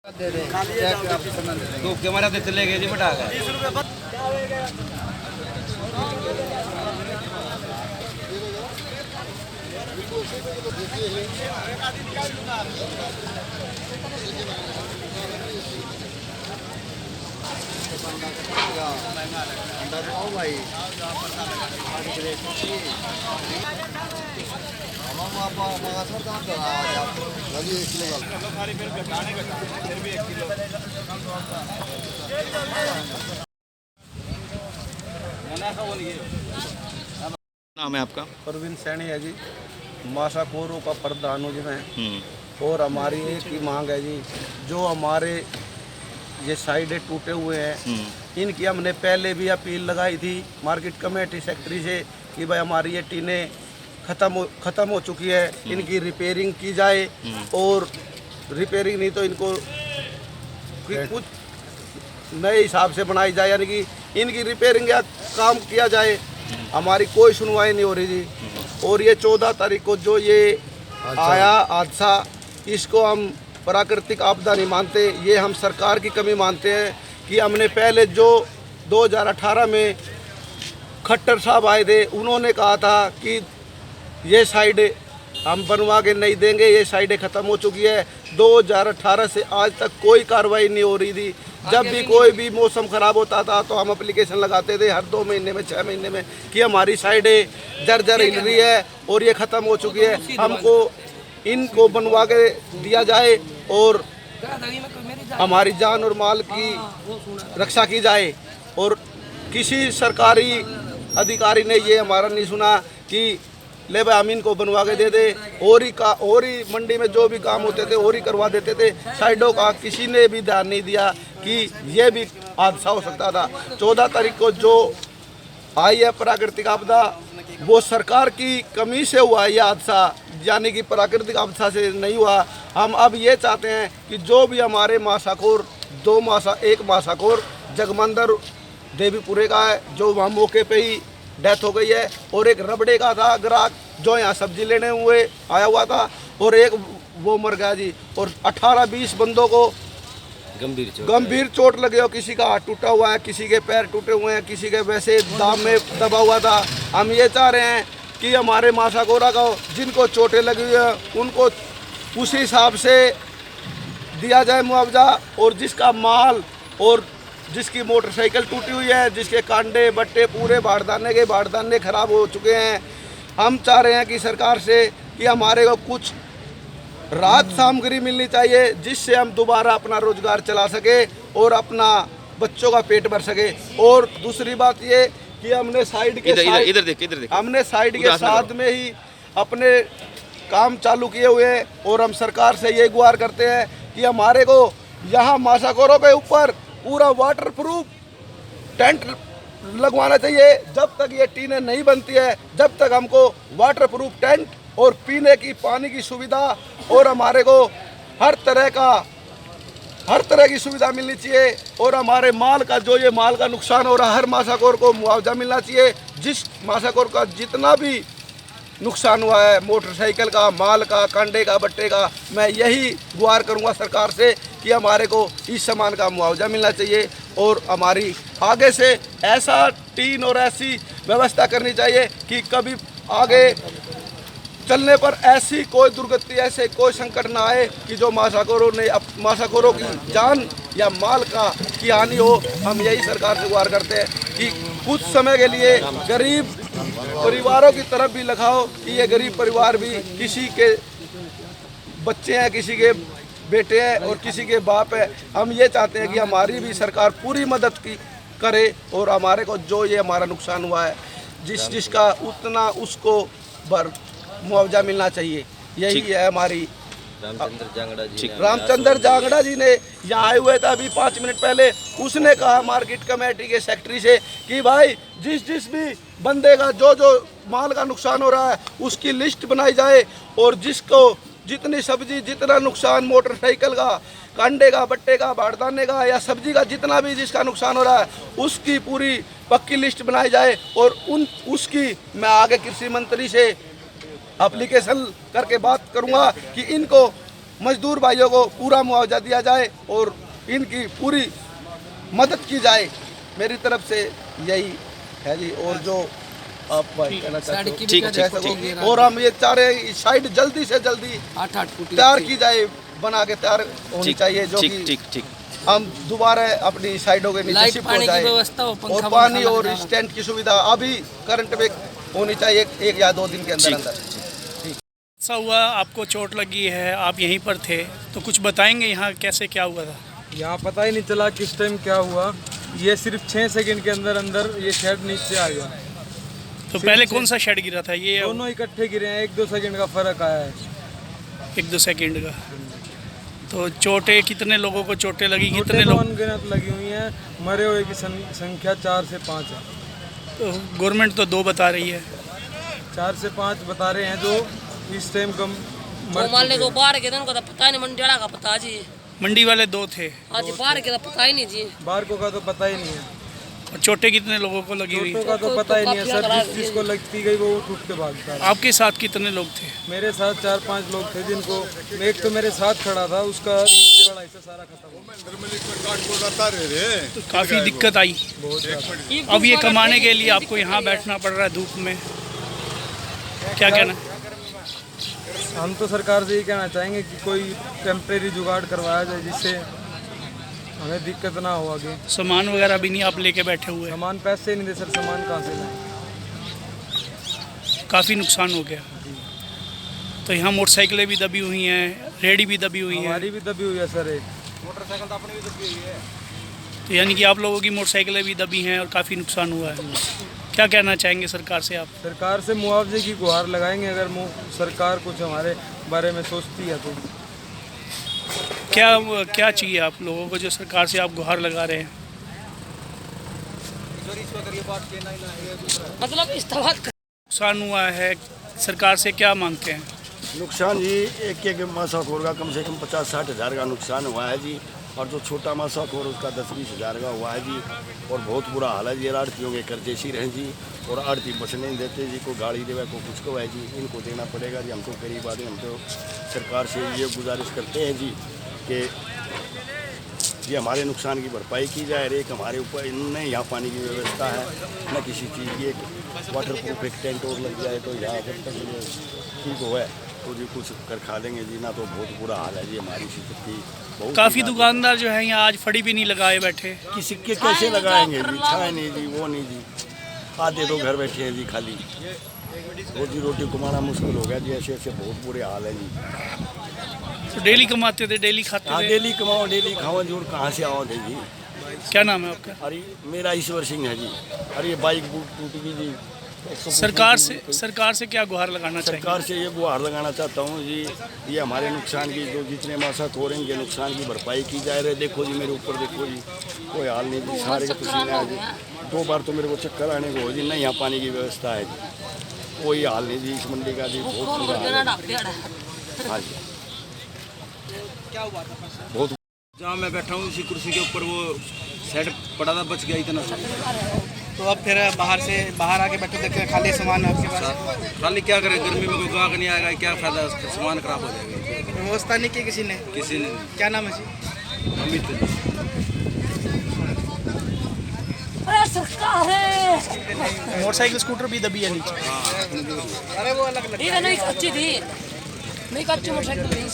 धूप के मारे चले गए जी बटा कर। नाम है आपका? परवीन सैनी है जी, मासाकोरों का प्रधान हूँ जी मैं। और हमारी एक ही मांग है जी, जो हमारे ये साइडें टूटे हुए हैं इनकी हमने पहले भी अपील लगाई थी मार्केट कमेटी सेक्रेटरी से कि भाई हमारी ये टीनें ख़त्म हो चुकी है, इनकी रिपेयरिंग की जाए। और रिपेयरिंग नहीं तो इनको कुछ नए हिसाब से बनाई जाए, यानी कि इनकी रिपेयरिंग या काम किया जाए। हमारी कोई सुनवाई नहीं हो रही जी। और ये 14 तारीख को जो ये आया हादसा, इसको हम प्राकृतिक आपदा नहीं मानते, ये हम सरकार की कमी मानते हैं कि हमने पहले जो 2018 में खट्टर साहब आए थे, उन्होंने कहा था कि ये साइड हम बनवा के नहीं देंगे, ये साइडें ख़त्म हो चुकी है। 2018 से आज तक कोई कार्रवाई नहीं हो रही थी। जब भी कोई भी मौसम ख़राब होता था तो हम एप्लीकेशन लगाते थे हर 2 महीने में 6 महीने में कि हमारी साइडें जर्जर हिल रही है और ये ख़त्म हो चुकी है, हमको इनको बनवा के दिया जाए और हमारी जान और माल की रक्षा की जाए। और किसी सरकारी अधिकारी ने ये हमारा नहीं सुना कि ले भाई हम इनको बनवा के दे दे। और ही मंडी में जो भी काम होते थे और ही करवा देते थे। साइडों का किसी ने भी ध्यान नहीं दिया कि ये भी हादसा हो सकता था। 14 तारीख को जो आई है प्राकृतिक आपदा, वो सरकार की कमी से हुआ ये हादसा, यानी कि प्राकृतिक आपदा से नहीं हुआ। हम अब ये चाहते हैं कि जो भी हमारे मासाखोर एक मासाखोर जगमंदर देवीपुरे का है, जो वहाँ मौके पे ही डेथ हो गई है। और एक रबड़े का था ग्राहक जो यहाँ सब्जी लेने हुए आया हुआ था और एक वो मर गया जी। और 18-20 बंदों को गंभीर चोट लगे हो, किसी का हाथ टूटा हुआ है, किसी के पैर टूटे हुए हैं, किसी के वैसे दाम में दबा हुआ था। हम ये चाह रहे हैं कि हमारे मासाकोरा को जिनको चोटें लगी हुई हैं उनको उसी हिसाब से दिया जाए मुआवजा। और जिसका माल और जिसकी मोटरसाइकिल टूटी हुई है, जिसके कांडे बट्टे पूरे बारदाने खराब हो चुके हैं, हम चाह रहे हैं कि सरकार से कि हमारे को कुछ राहत सामग्री मिलनी चाहिए जिससे हम दोबारा अपना रोजगार चला सके और अपना बच्चों का पेट भर सके। और दूसरी बात ये कि हमने साइड के साथ में ही अपने काम चालू किए हुए हैं। और हम सरकार से ये गुहार करते हैं कि हमारे को यहाँ मासाकोरों के ऊपर पूरा वाटरप्रूफ टेंट लगवाना चाहिए। जब तक ये टीनें नहीं बनती है, जब तक हमको वाटरप्रूफ टेंट और पीने की पानी की सुविधा और हमारे को हर तरह की सुविधा मिलनी चाहिए। और हमारे माल का जो ये माल का नुकसान हो रहा है, हर मासाकोर को मुआवजा मिलना चाहिए। जिस मासाकोर का जितना भी नुकसान हुआ है, मोटरसाइकिल का, माल का, कांडे का, बट्टे का, मैं यही गुहार करूंगा सरकार से कि हमारे को इस सामान का मुआवजा मिलना चाहिए। और हमारी आगे से ऐसा टीन और ऐसी व्यवस्था करनी चाहिए कि कभी आगे चलने पर ऐसी कोई दुर्गति, ऐसे कोई संकट ना आए कि जो मासाकोरों की जान या माल की हानि हो। हम यही सरकार से गुहार करते हैं कि कुछ समय के लिए गरीब परिवारों की तरफ भी लगाओ कि ये गरीब परिवार भी किसी के बच्चे हैं, किसी के बेटे हैं और किसी के बाप है। हम ये चाहते हैं कि हमारी भी सरकार पूरी मदद की करे और हमारे को जो ये हमारा नुकसान हुआ है जिसका उतना उसको मुआवजा मिलना चाहिए। यही है हमारी। रामचंद्र जांगड़ा जी ने यहाँ आए हुए थे अभी 5 मिनट पहले, उसने कहा मार्केट कमेटी के सेक्रेटरी से कि भाई जिस भी बंदे का जो माल का नुकसान हो रहा है उसकी लिस्ट बनाई जाए और जिसको जितनी सब्जी, जितना नुकसान मोटरसाइकिल का, कांडे का, बट्टे का, बारदाने का या सब्जी का जितना भी जिसका नुकसान हो रहा है उसकी पूरी पक्की लिस्ट बनाई जाए। और उसकी मैं आगे कृषि मंत्री से एप्लीकेशन करके बात करूंगा कि इनको मजदूर भाइयों को पूरा मुआवजा दिया जाए और इनकी पूरी मदद की जाए। मेरी तरफ से यही है जी। और जो आप भाई कहना चाहते हो ठीक। और हम ये चाह रहे हैं साइड जल्दी से जल्दी 8 फुट तैयार की जाए, बना के तैयार होनी चाहिए, जो कि हम दोबारा अपनी साइडों के नीचे शिफ्ट हो जाए। और पानी और स्टैंड की सुविधा अभी करंट में होनी चाहिए 1 या 2 दिन के अंदर अंदर। ऐसा हुआ आपको चोट लगी है, आप यहीं पर थे, तो कुछ बताएंगे यहाँ कैसे क्या हुआ था? यहाँ पता ही नहीं चला किस टाइम क्या हुआ। ये सिर्फ 6 सेकंड के अंदर अंदर ये शेड नीचे आ गया। तो पहले कौन सा शेड गिरा था? ये दोनों इकट्ठे गिरे हैं, 1-2 सेकंड का फर्क आया है। 1-2 सेकंड का। तो चोटें कितने लोगों को चोटें लगी? कितने तो लोग अनगिनत लगी हुई हैं, मरे हुए की संख्या 4 से 5 है। तो गवर्नमेंट तो 2 बता रही है। 4 से 5 बता रहे हैं जो इस टाइम कम मान ले, बाहर के दिन को तो पता नहीं, मंडेड़ा का पता जी। मंडी वाले 2 थे, आज बाहर के तो पता ही नहीं जी। बाहर को का तो पता ही नहीं है। और चोटें कितने लोगों को लगी हुई? चोटों का तो पता ही नहीं है सर। जिसको लगती गई वो उठ के भागता है। आपके साथ कितने लोग थे? मेरे साथ 4-5 लोग थे, जिनको एक तो मेरे साथ खड़ा था, उसका नीचे वाला हिस्सा सारा खत्म हो गया। तो काफ़ी दिक्कत आई। अब ये कमाने के लिए आपको यहाँ बैठना पड़ रहा है धूप में, क्या कहना? हम तो सरकार से यही कहना चाहेंगे कि कोई टेम्परेरी जुगाड़ करवाया जाए, जिससे हमें दिक्कत ना हो आगे। सामान वगैरह भी नहीं आप लेके बैठे हुए? सामान पैसे नहीं दे सर, सामान कहाँ से लाएं? काफ़ी नुकसान हो गया। तो यहाँ मोटरसाइकिलें भी दबी हुई हैं, रेहड़ी भी दबी हुई है। हमारी भी दबी हुई है सर। एक मोटरसाइकिल तो अपनी भी दबी हुई है। तो यानी कि आप लोगों की मोटरसाइकिलें भी दबी हैं और काफ़ी नुकसान हुआ है। क्या कहना चाहेंगे सरकार से आप? सरकार से मुआवजे की गुहार लगाएंगे, अगर सरकार कुछ हमारे बारे में सोचती है तो। क्या चाहिए आप लोगों को जो सरकार से आप गुहार लगा रहे हैं? मतलब इस्तेमाल नुकसान हुआ है, सरकार से क्या मांगते हैं? नुकसान जी एक मासाखोर का कम से कम 50-60 हज़ार का नुकसान हुआ है जी। और जो छोटा मासाखोर उसका 10-20 हज़ार का हुआ है जी। और बहुत बुरा हाल है जी। आड़तियों के कर्जे सी रहे जी, और आड़ती बस नहीं देते जी। को गाड़ी देवे को कुछ को है जी, इनको देना पड़ेगा जी। हम तो गरीब आदमी, हम तो सरकार से ये गुजारिश करते हैं जी कि ये हमारे नुकसान की भरपाई की जाए। एक हमारे ऊपर न यहाँ पानी की व्यवस्था है, न किसी चीज़ की। एक वाटर प्रूफ एक टेंट और लग जाए तो यहाँ जब तक ये ठीक हो है तो जी कुछ कर खा लेंगे जी, ना तो बहुत बुरा हाल है जी हमारी स्थिति। काफ़ी दुकानदार जो है यहाँ आज फड़ी भी नहीं लगाए बैठे। किसी के कैसे लगाएंगे जी? छाए नहीं जी, वो नहीं जी। आधे तो घर बैठे हैं जी खाली। रोजी रोटी कमाना मुश्किल हो गया जी। ऐसे ऐसे बहुत बुरे हाल है जी। तो डेली कमाते थे, डेली खाते हाँ, थे? डेली कमाओ डेली खाओ जी। और कहाँ से आओ थे जी? क्या नाम है आपका? अरे मेरा ईश्वर सिंह है जी। अरे ये बाइक टूट गई जी। सरकार से क्या गुहार लगाना चाहिए? सरकार से ये गुहार लगाना चाहता हूँ जी, ये हमारे नुकसान की जो जितने मासात हो रहे हैं, नुकसान की भरपाई की जाए रहे। देखो जी मेरे ऊपर देखो जी, कोई हाल नहीं जी। सारे के पसीने आ जी। 2 बार तो मेरे को चक्कर आने को हो जी। नहीं यहाँ पानी की व्यवस्था है जी, कोई हाल नहीं जी। इस मंडी का जी बहुत बुरा हाल है। हाँ जी बहुत। जहाँ मैं बैठा हूँ इसी कुर्सी के ऊपर वो सेट पड़ा था, बच गया इतना। तो अब फिर बाहर आके बैठे देखे खाली सामान आपके पास? खाली क्या करें, गर्मी में कोई ग्राहक नहीं आएगा, क्या फायदा, उसका सामान खराब हो जाएगा। व्यवस्था नहीं की किसी ने? किसी ने। क्या नाम है जी? अमित। सरकार है। मोटरसाइकिल स्कूटर भी दबी है नीचे। अरे वो अलग नहीं कच्ची थी, नहीं कच्ची मोटरसाइकिल नहीं।